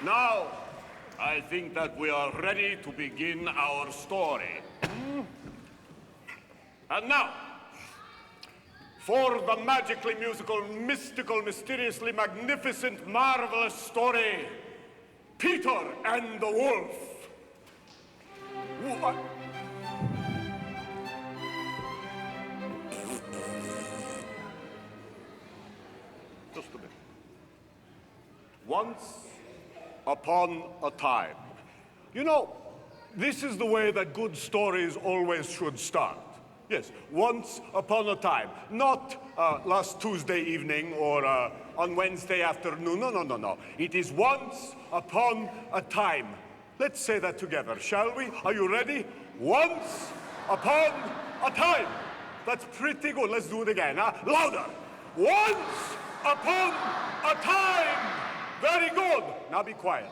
Now, I think that we are ready to begin our story. And now, for the magically musical, mystical, mysteriously magnificent, marvelous story, Peter and the Wolf. What? Just a minute. Once upon a time. You know, this is the way that good stories always should start. Yes, once upon a time. Not last Tuesday evening or on Wednesday afternoon. No. It is once upon a time. Let's say that together, shall we? Are you ready? Once upon a time. That's pretty good. Let's do it again, huh? Louder. Once upon a time. Very good. Now be quiet.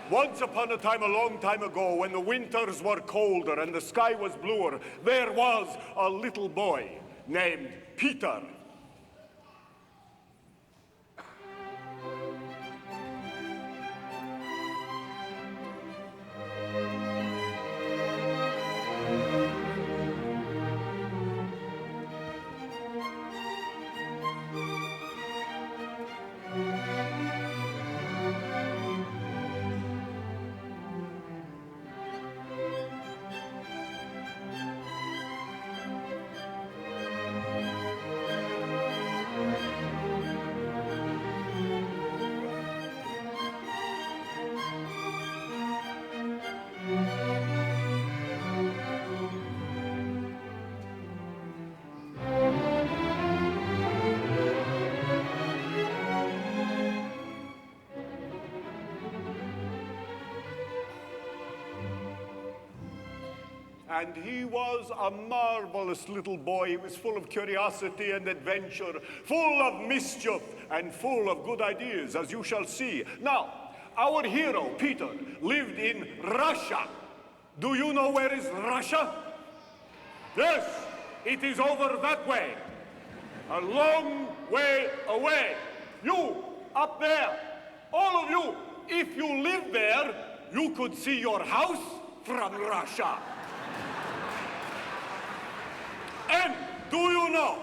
Once upon a time, a long time ago, when the winters were colder and the sky was bluer, there was a little boy named Peter. And he was a marvelous little boy. He was full of curiosity and adventure, full of mischief, and full of good ideas, as you shall see. Now, our hero, Peter, lived in Russia. Do you know where is Russia? Yes, it is over that way. A long way away. You, up there, all of you, if you live there, you could see your house from Russia. And do you know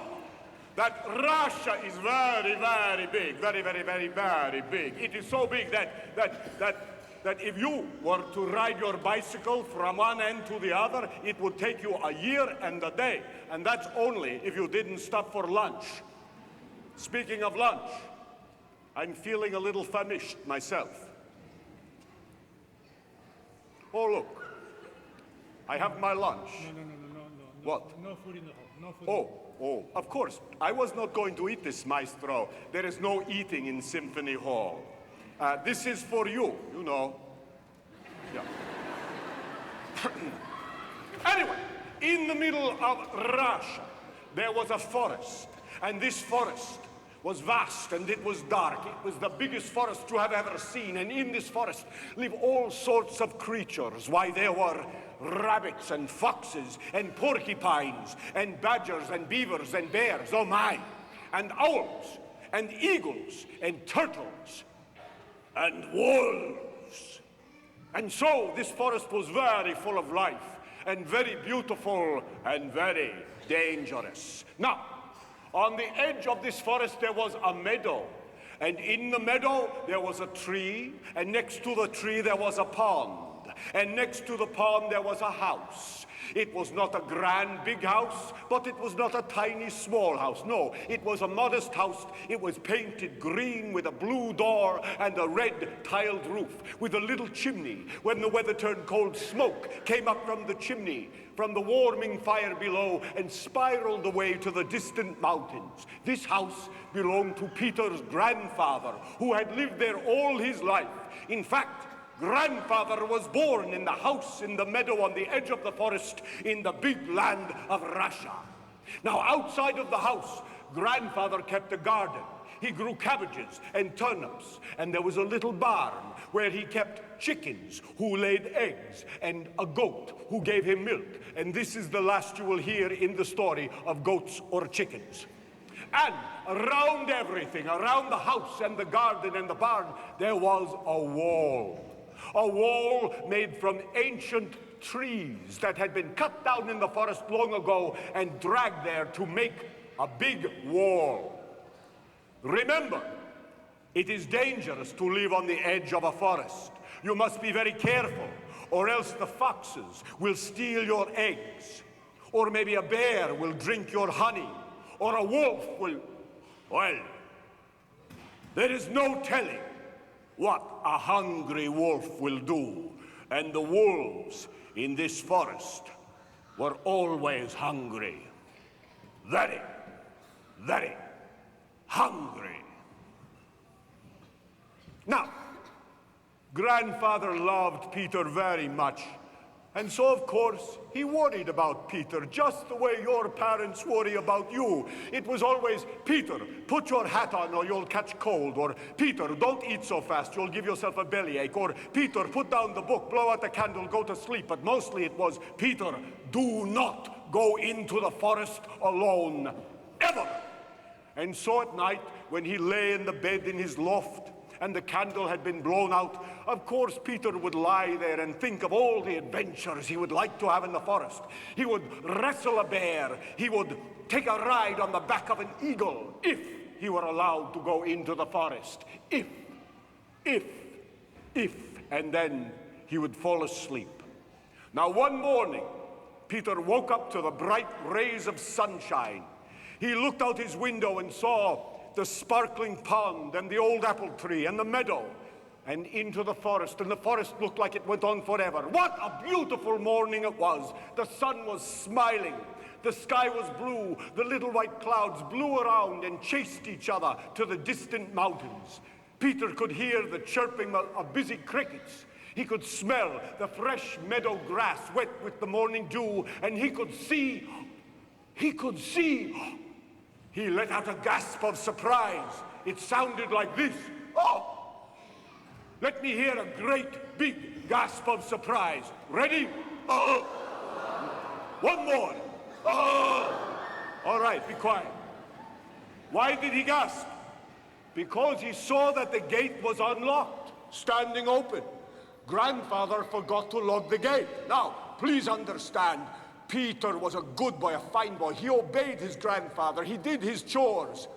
that Russia is very, very big, very, very, very, very big. It is so big that if you were to ride your bicycle from one end to the other, it would take you a year and a day. And that's only if you didn't stop for lunch. Speaking of lunch, I'm feeling a little famished myself. Oh, look, I have my lunch. No. What? No food in the home. No food. Oh, of course. I was not going to eat this, maestro. There is no eating in Symphony Hall. This is for you, you know. Yeah. Anyway, in the middle of Russia, there was a forest. And this forest was vast and it was dark. It was the biggest forest you have ever seen. And in this forest live all sorts of creatures. Why, there were rabbits and foxes and porcupines and badgers and beavers and bears, oh my, and owls and eagles and turtles and wolves. And so this forest was very full of life and very beautiful and very dangerous. Now, on the edge of this forest there was a meadow, and in the meadow there was a tree, and next to the tree there was a pond. And next to the pond there was a house. It was not a grand big house, but it was not a tiny small house. No, it was a modest house. It was painted green with a blue door and a red tiled roof with a little chimney. When the weather turned cold, smoke came up from the chimney, from the warming fire below, and spiraled away to the distant mountains. This house belonged to Peter's grandfather, who had lived there all his life. In fact, grandfather was born in the house in the meadow on the edge of the forest in the big land of Russia. Now, outside of the house, grandfather kept a garden. He grew cabbages and turnips, and there was a little barn where he kept chickens who laid eggs and a goat who gave him milk. And this is the last you will hear in the story of goats or chickens. And around everything, around the house and the garden and the barn, there was a wall. A wall made from ancient trees that had been cut down in the forest long ago and dragged there to make a big wall. Remember, it is dangerous to live on the edge of a forest. You must be very careful, or else the foxes will steal your eggs. Or maybe a bear will drink your honey. Or a wolf will... Well, there is no telling what a hungry wolf will do. And the wolves in this forest were always hungry. Very, very hungry. Now, Grandfather loved Peter very much. And so, of course, he worried about Peter, just the way your parents worry about you. It was always, Peter, put your hat on or you'll catch cold. Or, Peter, don't eat so fast, you'll give yourself a bellyache. Or, Peter, put down the book, blow out the candle, go to sleep. But mostly it was, Peter, do not go into the forest alone, ever. And so at night, when he lay in the bed in his loft, and the candle had been blown out, of course Peter would lie there and think of all the adventures he would like to have in the forest. He would wrestle a bear. He would take a ride on the back of an eagle, if he were allowed to go into the forest. If, and then he would fall asleep. Now one morning, Peter woke up to the bright rays of sunshine. He looked out his window and saw the sparkling pond and the old apple tree and the meadow and into the forest, and the forest looked like it went on forever. What a beautiful morning it was. The sun was smiling. The sky was blue. The little white clouds blew around and chased each other to the distant mountains. Peter could hear the chirping of busy crickets. He could smell the fresh meadow grass wet with the morning dew, and he could see. He let out a gasp of surprise. It sounded like this. Oh! Let me hear a great big gasp of surprise. Ready? Oh! One more. Oh! All right, be quiet. Why did he gasp? Because he saw that the gate was unlocked, standing open. Grandfather forgot to lock the gate. Now, please understand, Peter was a good boy, a fine boy. He obeyed his grandfather. He did his chores.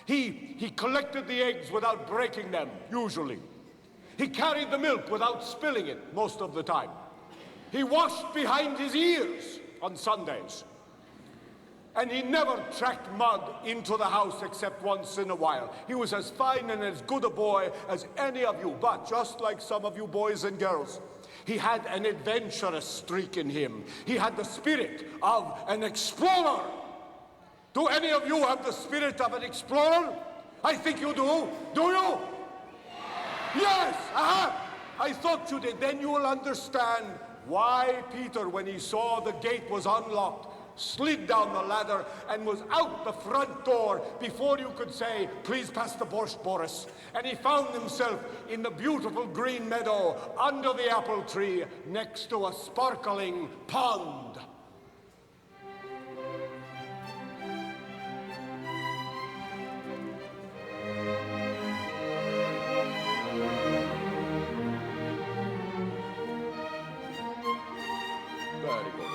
He collected the eggs without breaking them, usually. He carried the milk without spilling it, most of the time. He washed behind his ears on Sundays. And he never tracked mud into the house except once in a while. He was as fine and as good a boy as any of you, but just like some of you boys and girls, he had an adventurous streak in him. He had the spirit of an explorer. Do any of you have the spirit of an explorer? I think you do. Do you? Yes! Aha! I thought you did. Then you will understand why Peter, when he saw the gate was unlocked, slid down the ladder and was out the front door before you could say, please pass the borscht, Boris. And he found himself in the beautiful green meadow under the apple tree next to a sparkling pond. Very good.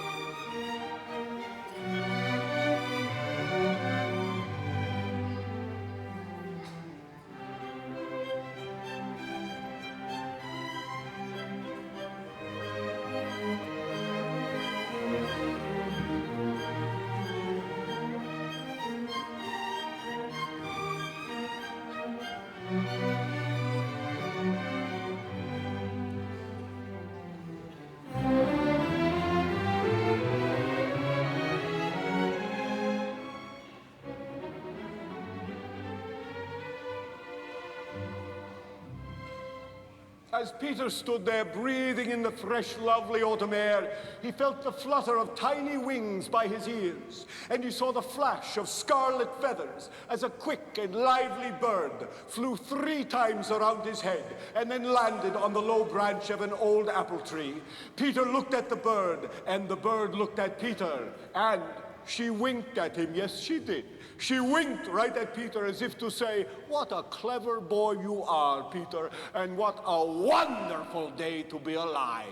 As Peter stood there breathing in the fresh, lovely autumn air, he felt the flutter of tiny wings by his ears, and he saw the flash of scarlet feathers as a quick and lively bird flew 3 times around his head and then landed on the low branch of an old apple tree. Peter looked at the bird, and the bird looked at Peter, and She winked at him, yes, she did. She winked right at Peter as if to say, what a clever boy you are, Peter, and what a wonderful day to be alive.